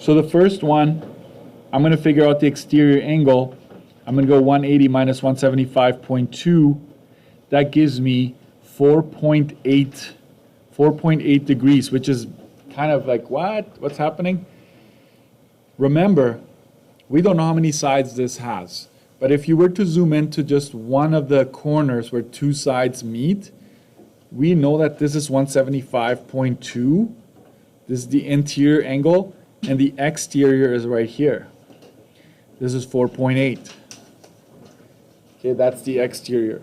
So the first one, I'm going to figure out the exterior angle. I'm going to go 180 minus 175.2. That gives me 4.8 degrees, which is kind of like, what? What's happening? Remember, we don't know how many sides this has. But if you were to zoom into just one of the corners where two sides meet, we know that this is 175.2. This is the interior angle, and the exterior is right here. This is 4.8. Okay, that's the exterior.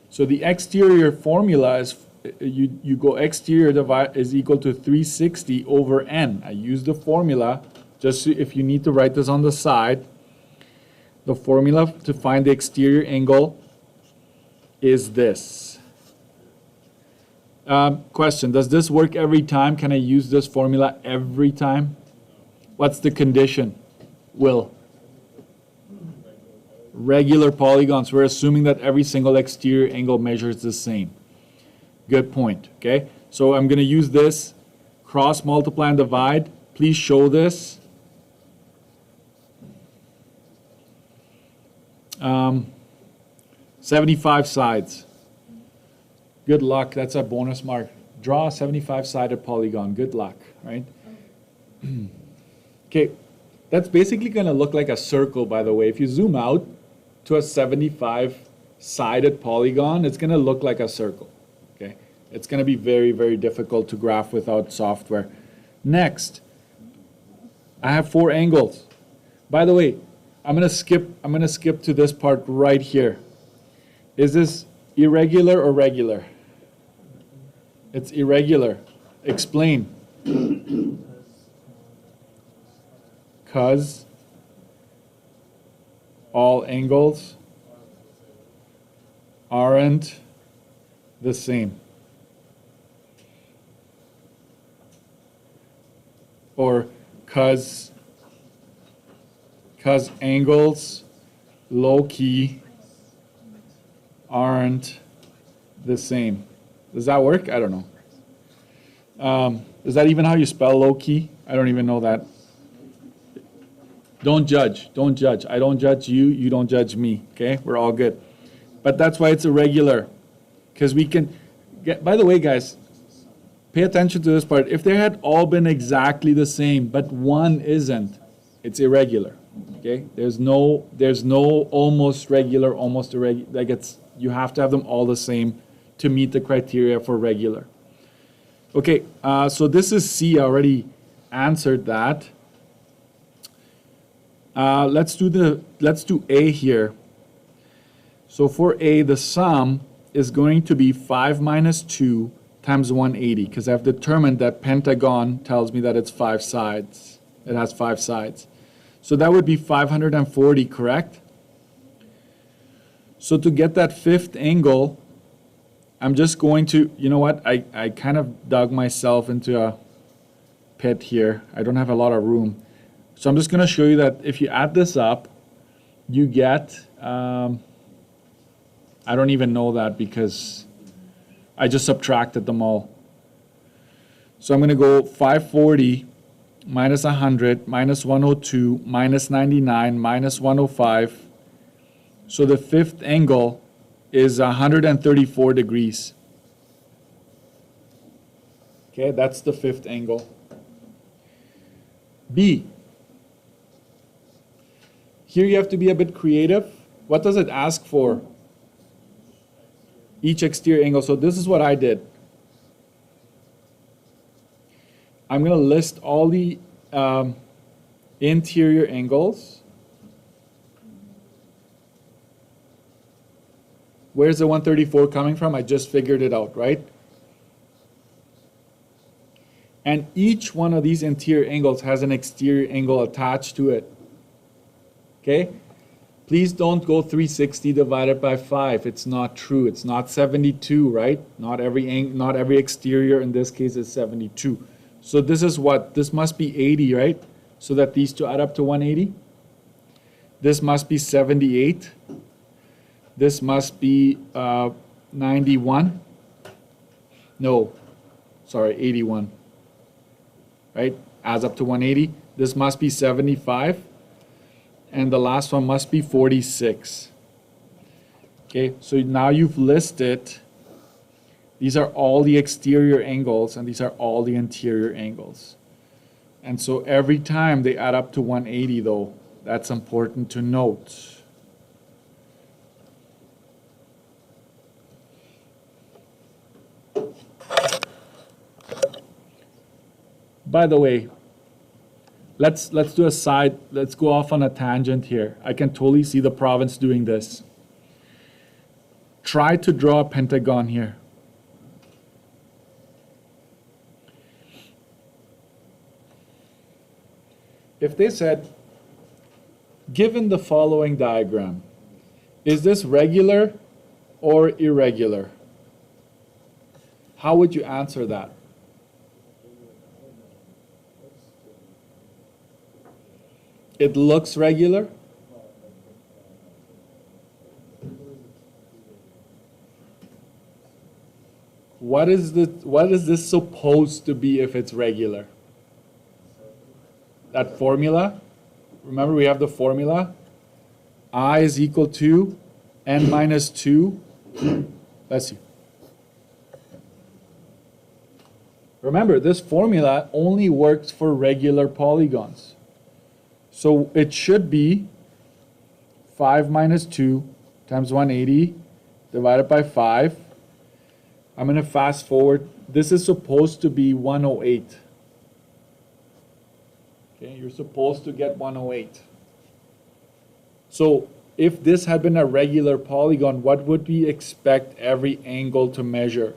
So the exterior formula is, you go exterior is equal to 360 over n. I use the formula, just so if you need to write this on the side. The formula to find the exterior angle is this. Question, does this work every time? Can I use this formula every time? What's the condition? Will? Regular polygons. We're assuming that every single exterior angle measures the same. Good point, okay? So I'm going to use this, cross, multiply, and divide. Please show this. 75 sides. Good luck. That's a bonus mark. Draw a 75-sided polygon. Good luck, right? Okay, that's basically going to look like a circle, by the way. If you zoom out to a 75-sided polygon, it's going to look like a circle, okay? It's going to be very, very difficult to graph without software. Next, I have 4 angles. By the way, I'm going to skip to this part right here. Is this irregular or regular? It's irregular. Explain. Because all angles aren't the same. Or because angles low-key aren't the same. Does that work? I don't know. Is that even how you spell low-key? I don't even know that. Don't judge. Don't judge. I don't judge you. You don't judge me. Okay? We're all good. But that's why it's irregular. Because we can get, by the way, guys, pay attention to this part. If they had all been exactly the same, but one isn't, it's irregular. Okay? There's no almost regular, almost irregular. Like you have to have them all the same to meet the criteria for regular. Okay, so this is C. I already answered that. Let's do A here. So for A, the sum is going to be 5 minus 2 times 180, because I've determined that pentagon tells me that it's 5 sides. It has 5 sides. So that would be 540, correct? So to get that fifth angle, I'm just going to, you know what, I kind of dug myself into a pit here. I don't have a lot of room. So I'm just going to show you that if you add this up, you get, I don't even know that because I just subtracted them all. So I'm going to go 540 minus 100 minus 102 minus 99 minus 105. So the fifth angle is 134 degrees. Okay, that's the fifth angle. B. Here you have to be a bit creative. What does it ask for? Each exterior angle. So this is what I did. I'm going to list all the interior angles. Where's the 134 coming from? I just figured it out, right? And each one of these interior angles has an exterior angle attached to it. Okay? Please don't go 360 divided by 5. It's not true. It's not 72, right? Not every exterior in this case is 72. So this is what? This must be 80, right? So that these two add up to 180. This must be 78. This must be 91. No, sorry, 81. right? Adds up to 180. This must be 75. And the last one must be 46. Okay, so now you've listed, these are all the exterior angles, and these are all the interior angles. And so every time they add up to 180, though, that's important to note. By the way, let's do a side, let's go off on a tangent here. I can totally see the province doing this. Try to draw a pentagon here. If they said, given the following diagram, is this regular or irregular? How would you answer that? It looks regular. What is this supposed to be if it's regular? That formula, remember we have the formula, I is equal to n minus 2. Let's see. Remember, this formula only works for regular polygons. So it should be 5 minus 2 times 180 divided by 5. I'm going to fast forward. This is supposed to be 108. Okay, you're supposed to get 108. So if this had been a regular polygon, what would we expect every angle to measure?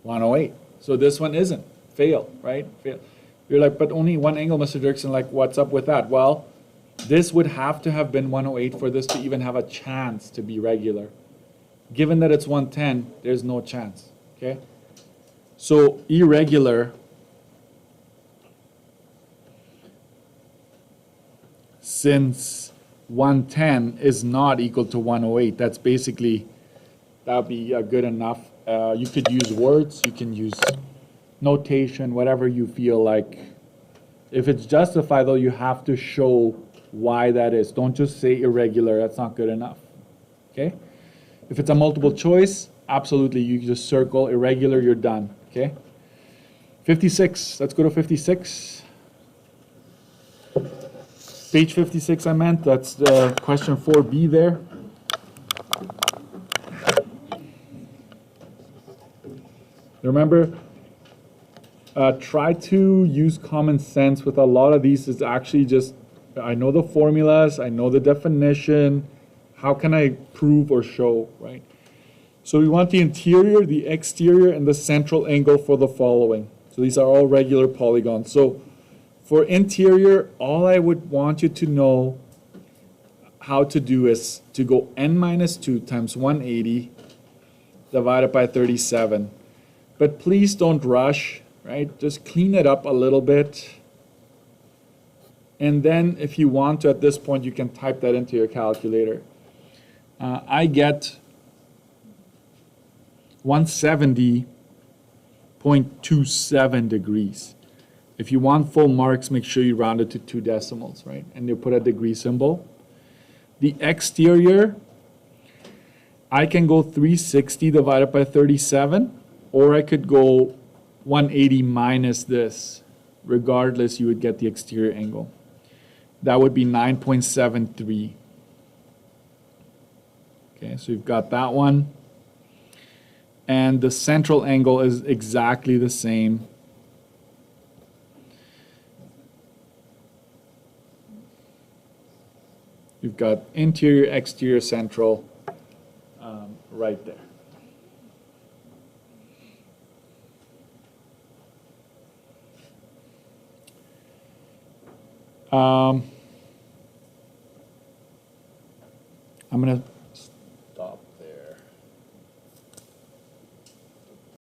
108. So this one isn't. Fail, right? Fail. You're like, but only one angle, Mr. Dirksen. Like, what's up with that? Well, this would have to have been 108 for this to even have a chance to be regular. Given that it's 110, there's no chance. Okay? So irregular, since 110 is not equal to 108, that's basically, that would be good enough. You could use words, you can use notation, whatever you feel like. If it's justified, though, you have to show why that is. Don't just say irregular, that's not good enough. Okay? If it's a multiple choice, absolutely, you just circle irregular, you're done. Okay? 56, let's go to 56. Page 56 I meant, that's the question 4B there. Remember, try to use common sense with a lot of these. It's actually just, I know the formulas, I know the definition, how can I prove or show, right? So we want the interior, the exterior, and the central angle for the following. So these are all regular polygons. So for interior, all I would want you to know how to do is to go n minus 2 times 180 divided by 37. But please don't rush, right? Just clean it up a little bit. And then if you want to, at this point, you can type that into your calculator. I get 170.27 degrees. If you want full marks, make sure you round it to 2 decimals, right? And you put a degree symbol. The exterior, I can go 360 divided by 37, or I could go 180 minus this. Regardless, you would get the exterior angle. That would be 9.73. Okay, so you've got that one. And the central angle is exactly the same. You've got interior, exterior, central right there. I'm going to